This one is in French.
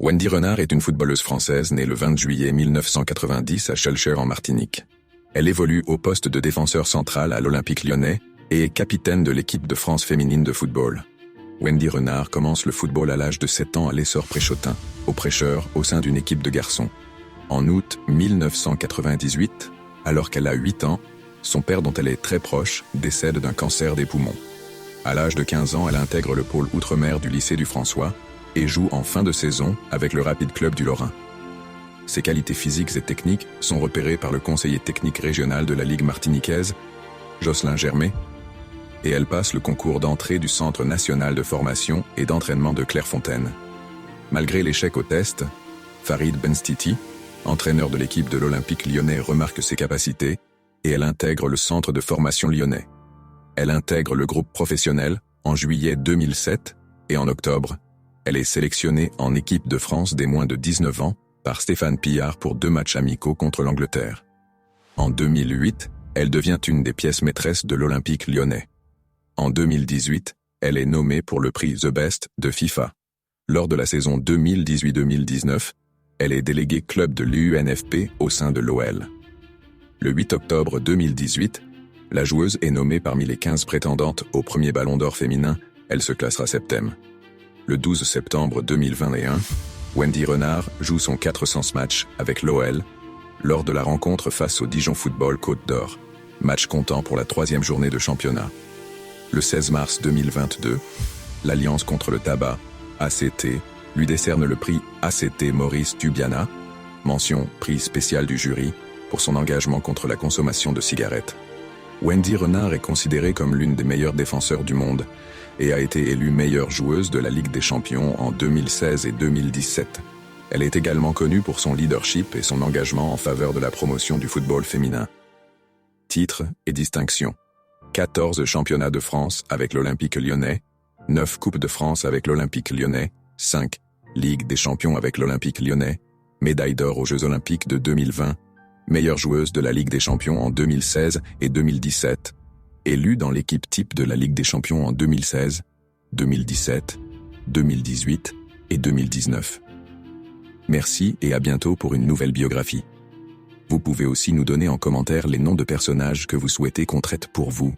Wendy Renard est une footballeuse française née le 20 juillet 1990 à Schœlcher en Martinique. Elle évolue au poste de défenseur central à l'Olympique lyonnais et est capitaine de l'équipe de France féminine de football. Wendy Renard commence le football à l'âge de 7 ans à l'Essor Préchotin, au Prêcheur, au sein d'une équipe de garçons. En août 1998, alors qu'elle a 8 ans, son père dont elle est très proche décède d'un cancer des poumons. À l'âge de 15 ans, elle intègre le pôle Outre-mer du lycée du François et joue en fin de saison avec le Rapid Club du Lorrain. Ses qualités physiques et techniques sont repérées par le conseiller technique régional de la Ligue martiniquaise, Jocelyn Germet, et elle passe le concours d'entrée du Centre national de formation et d'entraînement de Clairefontaine. Malgré l'échec au test, Farid Benstiti, entraîneur de l'équipe de l'Olympique lyonnais, remarque ses capacités et elle intègre le centre de formation lyonnais. Elle intègre le groupe professionnel en juillet 2007 et en octobre, elle est sélectionnée en équipe de France des moins de 19 ans par Stéphane Pillard pour 2 matchs amicaux contre l'Angleterre. En 2008, elle devient une des pièces maîtresses de l'Olympique lyonnais. En 2018, elle est nommée pour le prix The Best de FIFA. Lors de la saison 2018-2019, elle est déléguée club de l'UNFP au sein de l'OL. Le 8 octobre 2018, la joueuse est nommée parmi les 15 prétendantes au premier Ballon d'Or féminin, elle se classera 7e. Le 12 septembre 2021, Wendy Renard joue son 400e match avec l'OL lors de la rencontre face au Dijon Football Côte d'Or, match comptant pour la 3e journée de championnat. Le 16 mars 2022, l'Alliance contre le tabac, ACT, lui décerne le prix ACT Maurice Tubiana, mention prix spécial du jury, pour son engagement contre la consommation de cigarettes. Wendy Renard est considérée comme l'une des meilleures défenseurs du monde et a été élue meilleure joueuse de la Ligue des Champions en 2016 et 2017. Elle est également connue pour son leadership et son engagement en faveur de la promotion du football féminin. Titres et distinctions. 14 championnats de France avec l'Olympique lyonnais, 9 Coupes de France avec l'Olympique lyonnais, 5 Ligue des Champions avec l'Olympique lyonnais, médaille d'or aux Jeux Olympiques de 2020, meilleure joueuse de la Ligue des Champions en 2016 et 2017, élue dans l'équipe type de la Ligue des Champions en 2016, 2017, 2018 et 2019. Merci et à bientôt pour une nouvelle biographie. Vous pouvez aussi nous donner en commentaire les noms de personnages que vous souhaitez qu'on traite pour vous.